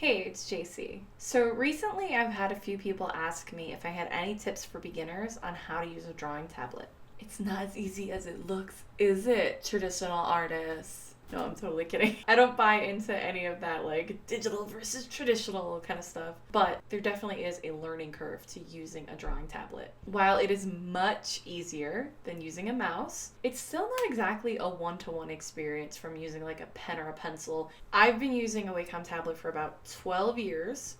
Hey, it's JC. So recently I've had a few people ask me if I had any tips for beginners on how to use a drawing tablet. It's not as easy as it looks, is it, traditional artists? No, I'm totally kidding. I don't buy into any of that like digital versus traditional kind of stuff, but there definitely is a learning curve to using a drawing tablet. While it is much easier than using a mouse, it's still not exactly a one-to-one experience from using like a pen or a pencil. I've been using a Wacom tablet for about 12 years,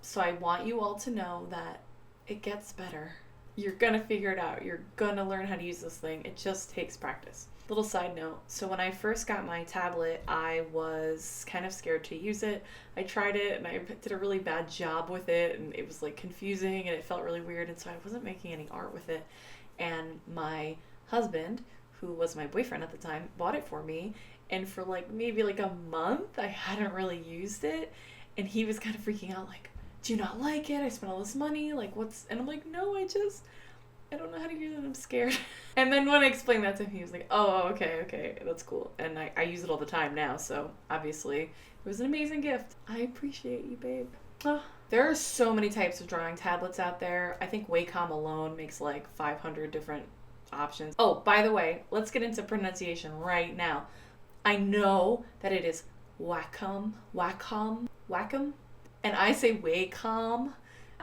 so I want you all to know that it gets better. You're gonna figure it out. You're gonna learn how to use this thing. It just takes practice. Little side note, so when I first got my tablet, I was kind of scared to use it. I tried it and I did a really bad job with it, and it was like confusing and it felt really weird, and so I wasn't making any art with it. And my husband, who was my boyfriend at the time, bought it for me, and for like maybe like a month I hadn't really used it, and he was kind of freaking out like, do you not like it? I spent all this money. Like, what's. And I'm like, no, I don't know how to use it. I'm scared. And then when I explained that to him, he was like, oh, okay, that's cool. And I use it all the time now. So obviously, it was an amazing gift. I appreciate you, babe. Oh, there are so many types of drawing tablets out there. I think Wacom alone makes like 500 different options. Oh, by the way, let's get into pronunciation right now. I know that it is Wacom, and I say Wacom,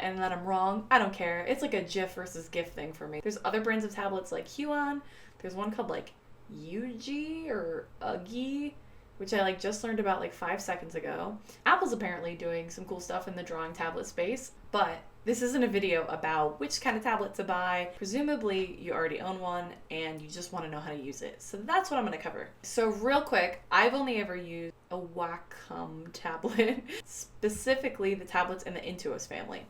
and that I'm wrong. I don't care. It's like a GIF versus GIF thing for me. There's other brands of tablets like Huon. There's one called like Yugi or Uggy, which I like just learned about like 5 seconds ago. Apple's apparently doing some cool stuff in the drawing tablet space, but this isn't a video about which kind of tablet to buy. Presumably you already own one and you just want to know how to use it. So that's what I'm going to cover. So real quick, I've only ever used a Wacom tablet, specifically the tablets in the Intuos family.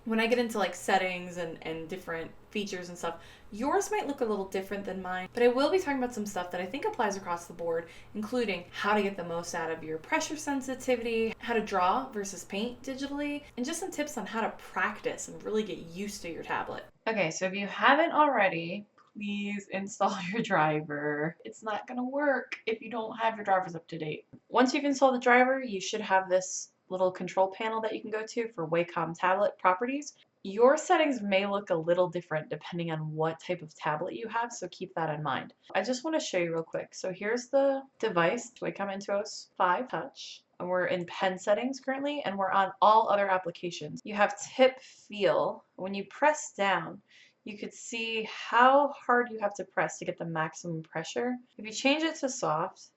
When I get into like settings and different features and stuff, yours might look a little different than mine, but I will be talking about some stuff that I think applies across the board, including how to get the most out of your pressure sensitivity, how to draw versus paint digitally, and just some tips on how to practice and really get used to your tablet. Okay, so if you haven't already, please install your driver. It's not gonna work if you don't have your drivers up to date. Once you've installed the driver, you should have this little control panel that you can go to for Wacom tablet properties. Your settings may look a little different depending on what type of tablet you have, so keep that in mind. I just want to show you real quick. So here's the device, Wacom Intuos 5 Touch. And we're in pen settings currently, and we're on all other applications. You have tip feel. When you press down, you could see how hard you have to press to get the maximum pressure. If you change it to soft,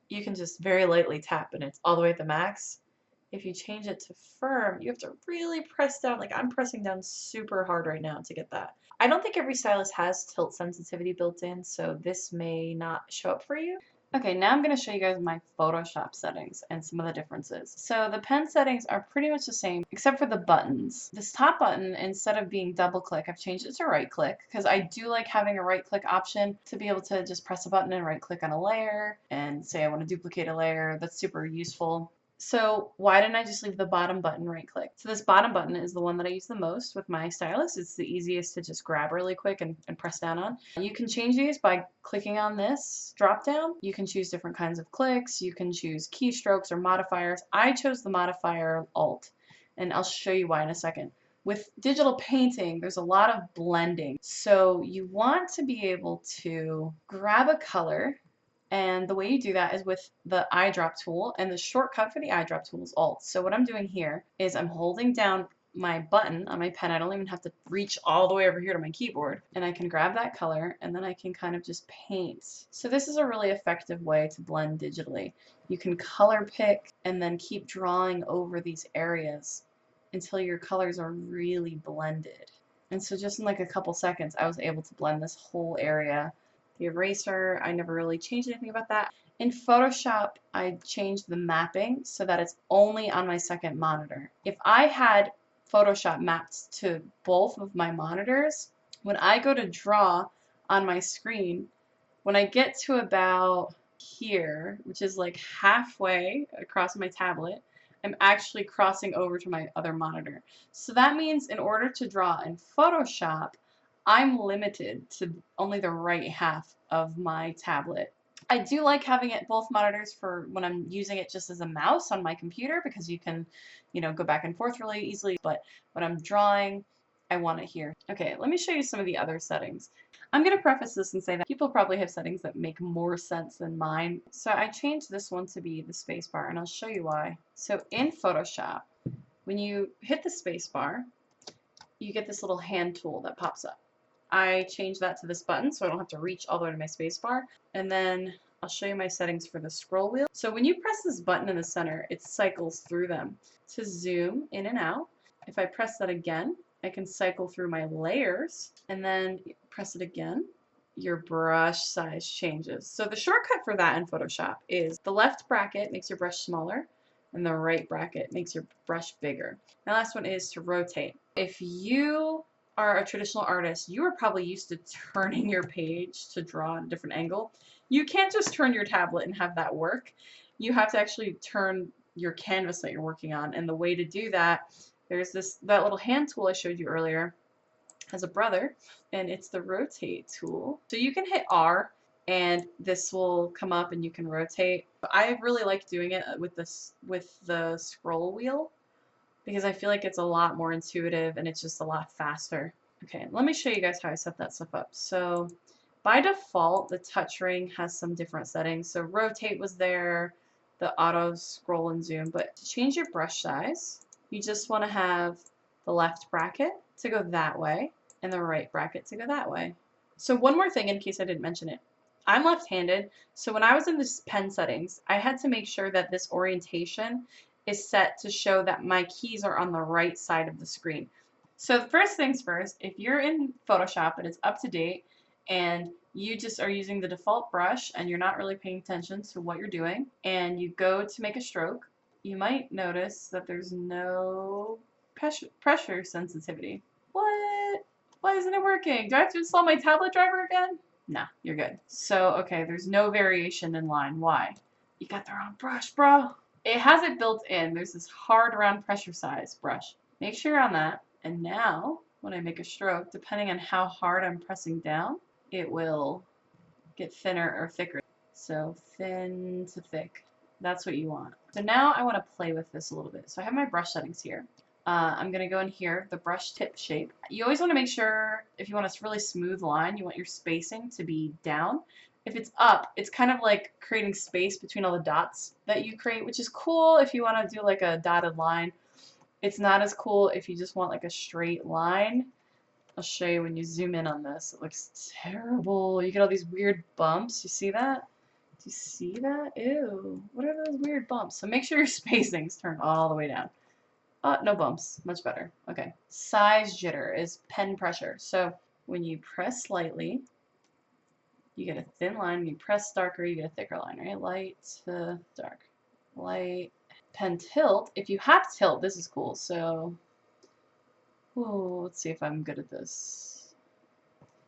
you can just very lightly tap and it's all the way at the max. If you change it to firm, you have to really press down. Like I'm pressing down super hard right now to get that. I don't think every stylus has tilt sensitivity built in, so this may not show up for you. Okay, now I'm going to show you guys my Photoshop settings and some of the differences. So the pen settings are pretty much the same, except for the buttons. This top button, instead of being double click, I've changed it to right click, because I do like having a right click option to be able to just press a button and right click on a layer and say I want to duplicate a layer. That's super useful. So why didn't I just leave the bottom button right click? So this bottom button is the one that I use the most with my stylus. It's the easiest to just grab really quick and press down on. You can change these by clicking on this drop down. You can choose different kinds of clicks. You can choose keystrokes or modifiers. I chose the modifier Alt, and I'll show you why in a second. With digital painting, there's a lot of blending. So you want to be able to grab a color, and the way you do that is with the eyedrop tool, and the shortcut for the eyedrop tool is Alt. So what I'm doing here is I'm holding down my button on my pen. I don't even have to reach all the way over here to my keyboard, and I can grab that color and then I can kind of just paint. So this is a really effective way to blend digitally. You can color pick and then keep drawing over these areas until your colors are really blended. And so just in like a couple seconds I was able to blend this whole area. The eraser, I never really changed anything about that. In Photoshop, I changed the mapping so that it's only on my second monitor. If I had Photoshop mapped to both of my monitors, when I go to draw on my screen, when I get to about here, which is like halfway across my tablet, I'm actually crossing over to my other monitor. So that means in order to draw in Photoshop, I'm limited to only the right half of my tablet. I do like having it both monitors for when I'm using it just as a mouse on my computer because you can, you know, go back and forth really easily. But when I'm drawing, I want it here. Okay, let me show you some of the other settings. I'm going to preface this and say that people probably have settings that make more sense than mine. So I changed this one to be the spacebar, and I'll show you why. So in Photoshop, when you hit the spacebar, you get this little hand tool that pops up. I changed that to this button so I don't have to reach all the way to my spacebar. And then I'll show you my settings for the scroll wheel. So when you press this button in the center, it cycles through them to zoom in and out. If I press that again, I can cycle through my layers, and then press it again. Your brush size changes. So the shortcut for that in Photoshop is the left bracket makes your brush smaller, and the right bracket makes your brush bigger. My last one is to rotate. If you are a traditional artist, you are probably used to turning your page to draw at a different angle. You can't just turn your tablet and have that work. You have to actually turn your canvas that you're working on, and the way to do that, there's that little hand tool I showed you earlier has a brother, and it's the rotate tool. So you can hit R and this will come up and you can rotate. I really like doing it with the scroll wheel because I feel like it's a lot more intuitive and it's just a lot faster. Okay, let me show you guys how I set that stuff up. So by default, the touch ring has some different settings. So rotate was there, the auto scroll and zoom, but to change your brush size, you just want to have the left bracket to go that way and the right bracket to go that way. So one more thing in case I didn't mention it. I'm left-handed, so when I was in this pen settings, I had to make sure that this orientation is set to show that my keys are on the right side of the screen. So first things first, if you're in Photoshop and it's up to date and you just are using the default brush and you're not really paying attention to what you're doing and you go to make a stroke, you might notice that there's no pressure sensitivity. What? Why isn't it working? Do I have to install my tablet driver again? Nah, you're good. So, okay, there's no variation in line. Why? You got the wrong brush, bro. It has it built in. There's this hard round pressure size brush. Make sure you're on that. And now, when I make a stroke, depending on how hard I'm pressing down, it will get thinner or thicker. So thin to thick. That's what you want. So now I want to play with this a little bit. So I have my brush settings here. I'm going to go in here, the brush tip shape. You always want to make sure, if you want a really smooth line, you want your spacing to be down. If it's up, it's kind of like creating space between all the dots that you create, which is cool if you want to do like a dotted line. It's not as cool if you just want like a straight line. I'll show you when you zoom in on this. It looks terrible. You get all these weird bumps. You see that? Do you see that? Ew. What are those weird bumps? So make sure your spacing's turned all the way down. No bumps. Much better. Okay. Size jitter is pen pressure. So when you press lightly, you get a thin line. When you press darker, you get a thicker line, right? Light to dark. Light. Pen tilt. If you have tilt, this is cool. So, let's see if I'm good at this.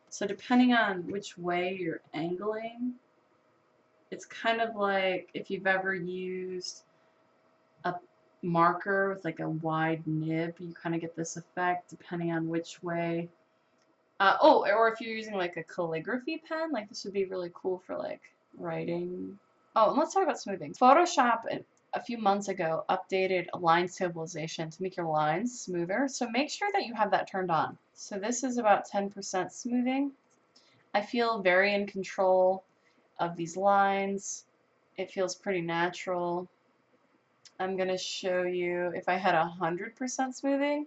So depending on which way you're angling, it's kind of like if you've ever used a marker with like a wide nib, you kind of get this effect depending on which way. Or if you're using like a calligraphy pen, like this would be really cool for like writing. Oh, and let's talk about smoothing. Photoshop a few months ago updated line stabilization to make your lines smoother, so make sure that you have that turned on. So this is about 10% smoothing. I feel very in control of these lines. It feels pretty natural. I'm going to show you if I had 100% smoothing.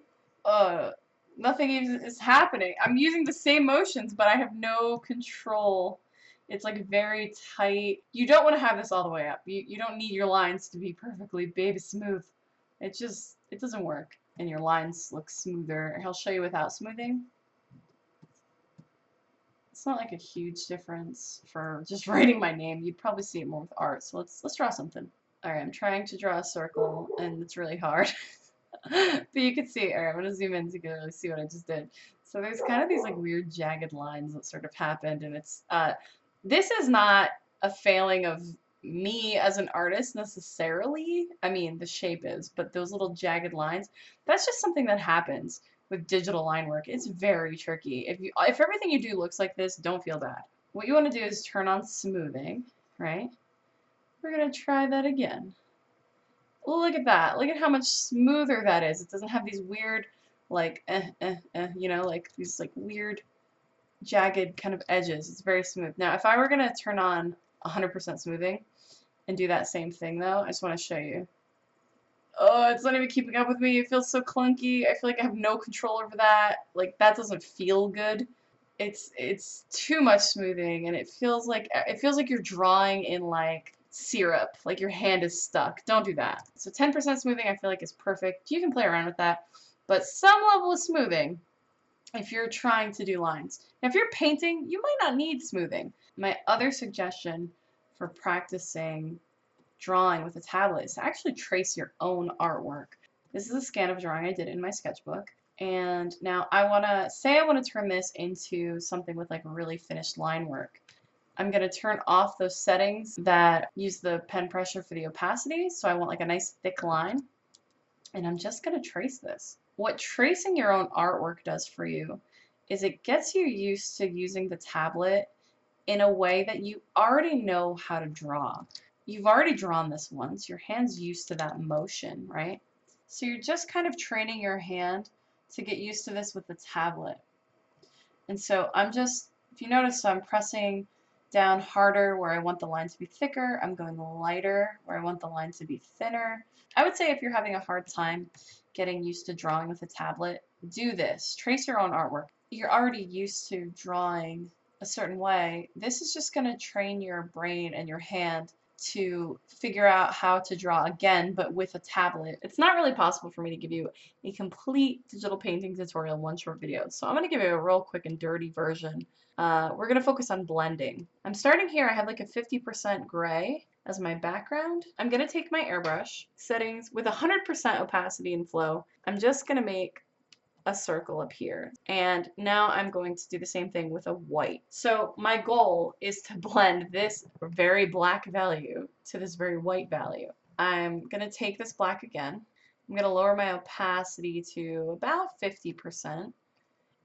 Nothing even is happening. I'm using the same motions, but I have no control. It's like very tight. You don't want to have this all the way up. You don't need your lines to be perfectly baby smooth. It doesn't work. And your lines look smoother. I'll show you without smoothing. It's not like a huge difference for just writing my name. You'd probably see it more with art. So let's draw something. Alright, I'm trying to draw a circle, and it's really hard. But you can see, alright, I'm going to zoom in so you can really see what I just did. So there's kind of these like weird jagged lines that sort of happened, and it's, this is not a failing of me as an artist necessarily. I mean, the shape is, but those little jagged lines, that's just something that happens with digital line work. It's very tricky. If everything you do looks like this, don't feel bad. What you want to do is turn on smoothing. right? We're going to try that again. Look at that. Look at how much smoother that is. It doesn't have these weird, like, you know, like these like weird jagged kind of edges. It's very smooth. Now, if I were going to turn on 100% smoothing and do that same thing though, I just want to show you. Oh, it's not even keeping up with me. It feels so clunky. I feel like I have no control over that. Like, that doesn't feel good. It's too much smoothing, and it feels like you're drawing in like syrup, like your hand is stuck. Don't do that. So 10% smoothing I feel like is perfect. You can play around with that, but some level of smoothing if you're trying to do lines. Now, if you're painting, you might not need smoothing. My other suggestion for practicing drawing with a tablet is to actually trace your own artwork. This is a scan of a drawing I did in my sketchbook. And now I want to turn this into something with like really finished line work. I'm going to turn off those settings that use the pen pressure for the opacity. So I want like a nice thick line. And I'm just going to trace this. What tracing your own artwork does for you is it gets you used to using the tablet in a way that you already know how to draw. You've already drawn this once. Your hand's used to that motion, right? So you're just kind of training your hand to get used to this with the tablet. And so if you notice, I'm pressing down harder where I want the line to be thicker. I'm going lighter where I want the line to be thinner. I would say if you're having a hard time getting used to drawing with a tablet, do this. Trace your own artwork. You're already used to drawing a certain way. This is just going to train your brain and your hand to figure out how to draw again, but with a tablet. It's not really possible for me to give you a complete digital painting tutorial in one short video, so I'm going to give you a real quick and dirty version. We're going to focus on blending. I'm starting here. I have like a 50% gray as my background. I'm going to take my airbrush settings with 100% opacity and flow. I'm just going to make a circle up here. And now I'm going to do the same thing with a white. So my goal is to blend this very black value to this very white value. I'm going to take this black again. I'm going to lower my opacity to about 50%.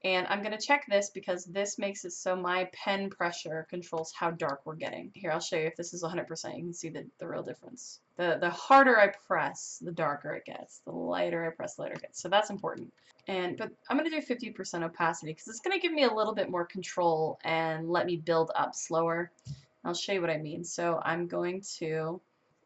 And I'm going to check this because this makes it so my pen pressure controls how dark we're getting. Here, I'll show you if this is 100%. You can see the real difference. The harder I press, the darker it gets. The lighter I press, the lighter it gets. So that's important. But I'm going to do 50% opacity because it's going to give me a little bit more control and let me build up slower. I'll show you what I mean. So I'm going to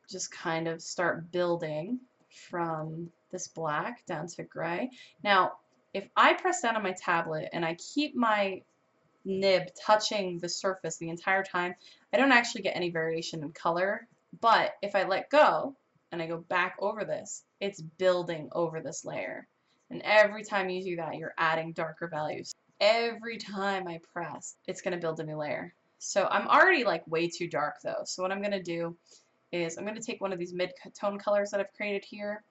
just kind of start building from this black down to gray. Now, if I press down on my tablet and I keep my nib touching the surface the entire time, I don't actually get any variation in color. But if I let go and I go back over this, it's building over this layer. And every time you do that, you're adding darker values. Every time I press, it's going to build a new layer. So I'm already like way too dark though. So what I'm going to do is I'm going to take one of these mid-tone colors that I've created here,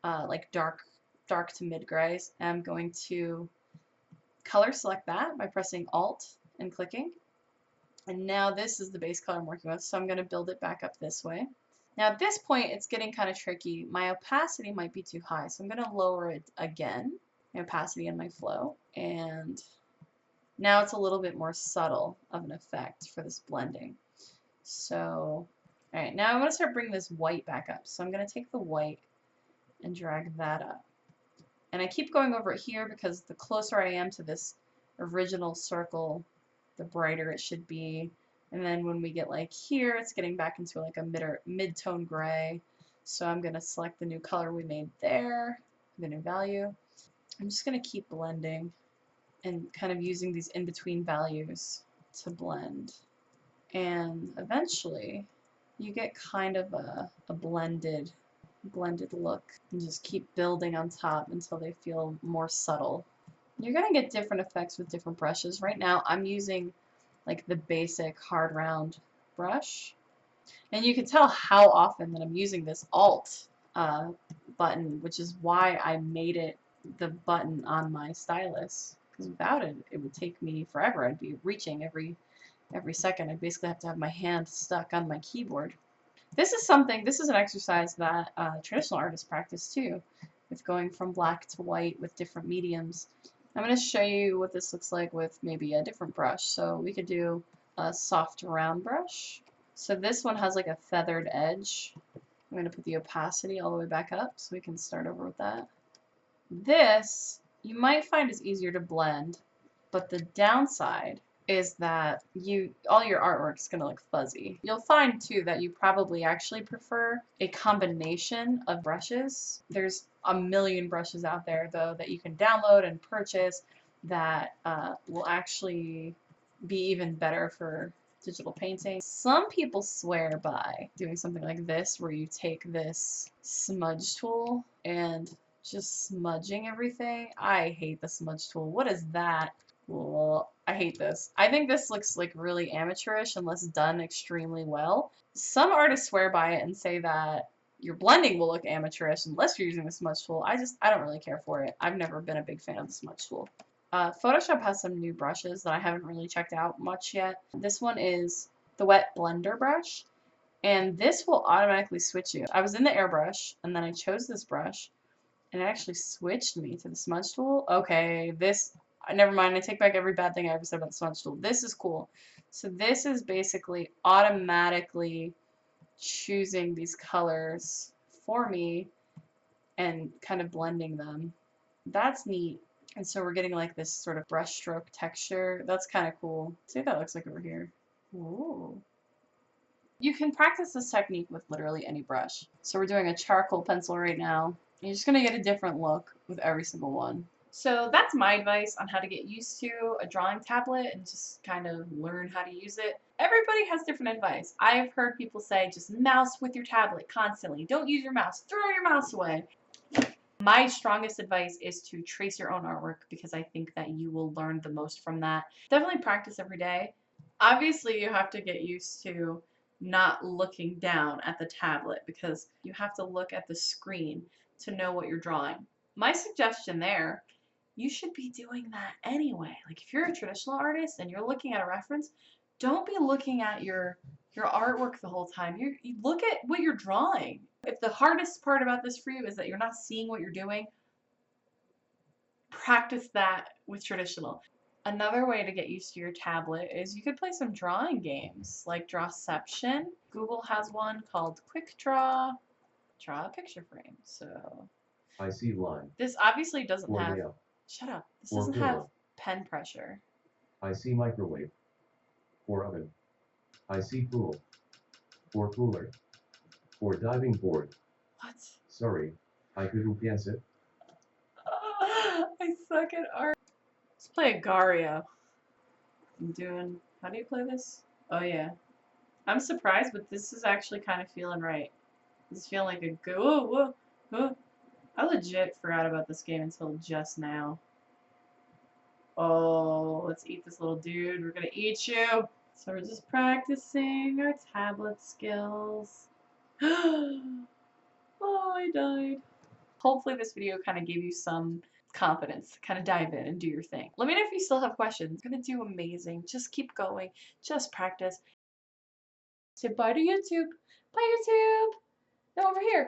like dark to mid-grays. I'm going to color select that by pressing Alt and clicking. And now this is the base color I'm working with, so I'm going to build it back up this way. Now at this point, it's getting kind of tricky. My opacity might be too high, so I'm going to lower it again, my opacity and my flow. And now it's a little bit more subtle of an effect for this blending. So, all right, now I want to start bringing this white back up. So I'm going to take the white and drag that up. And I keep going over it here because the closer I am to this original circle, the brighter it should be. And then when we get like here, it's getting back into like a mid-tone gray. So I'm going to select the new color we made there, the new value. I'm just going to keep blending and kind of using these in-between values to blend. And eventually you get kind of a blended look, and just keep building on top until they feel more subtle. You're going to get different effects with different brushes. Right now I'm using like the basic hard round brush, and you can tell how often that I'm using this Alt button, which is why I made it the button on my stylus, because without it, it would take me forever. I'd be reaching every second. I'd basically have to have my hand stuck on my keyboard. This is an exercise that traditional artists practice too, with going from black to white with different mediums. I'm going to show you what this looks like with maybe a different brush. So we could do a soft round brush. So this one has like a feathered edge. I'm going to put the opacity all the way back up so we can start over with that. This, you might find is easier to blend, but the downside is that all your artwork is going to look fuzzy. You'll find too that you probably actually prefer a combination of brushes. There's a million brushes out there though that you can download and purchase that will actually be even better for digital painting. Some people swear by doing something like this where you take this smudge tool and just smudging everything. I hate the smudge tool. What is that? Well, I hate this. I think this looks like really amateurish unless done extremely well. Some artists swear by it and say that your blending will look amateurish unless you're using the smudge tool. I don't really care for it. I've never been a big fan of the smudge tool. Photoshop has some new brushes that I haven't really checked out much yet. This one is the wet blender brush, and this will automatically switch you. I was in the airbrush, and then I chose this brush, and it actually switched me to the smudge tool. Okay, never mind, I take back every bad thing I ever said about the smudge tool. This is cool. So this is basically automatically choosing these colors for me and kind of blending them. That's neat. And so we're getting like this sort of brush stroke texture. That's kind of cool. See what that looks like over here. Ooh. You can practice this technique with literally any brush. So we're doing a charcoal pencil right now. You're just going to get a different look with every single one. So that's my advice on how to get used to a drawing tablet and just kind of learn how to use it. Everybody has different advice. I've heard people say just mouse with your tablet constantly. Don't use your mouse. Throw your mouse away. My strongest advice is to trace your own artwork because I think that you will learn the most from that. Definitely practice every day. Obviously, you have to get used to not looking down at the tablet because you have to look at the screen to know what you're drawing. My suggestion there, you should be doing that anyway. Like if you're a traditional artist and you're looking at a reference, don't be looking at your artwork the whole time. You look at what you're drawing. If the hardest part about this for you is that you're not seeing what you're doing, practice that with traditional. Another way to get used to your tablet is you could play some drawing games like Drawception. Google has one called Quick Draw. Draw a picture frame. So I see line. this obviously doesn't Or have. layout. Shut up. This Or doesn't have pillow. pen pressure. I see microwave. Or oven. I see pool. Or cooler. Or diving board. What? Sorry, I couldn't guess it. I suck at art. Let's play Agario. How do you play this? Oh yeah. I'm surprised, but this is actually kind of feeling right. This is feeling like a go. Whoa, whoa, whoa. I legit forgot about this game until just now. Oh, let's eat this little dude. We're gonna eat you. So we're just practicing our tablet skills. Oh, I died. Hopefully this video kind of gave you some confidence to kind of dive in and do your thing. Let me know if you still have questions. You're gonna do amazing. Just keep going. Just practice. Say bye to YouTube. Bye YouTube. No, over here.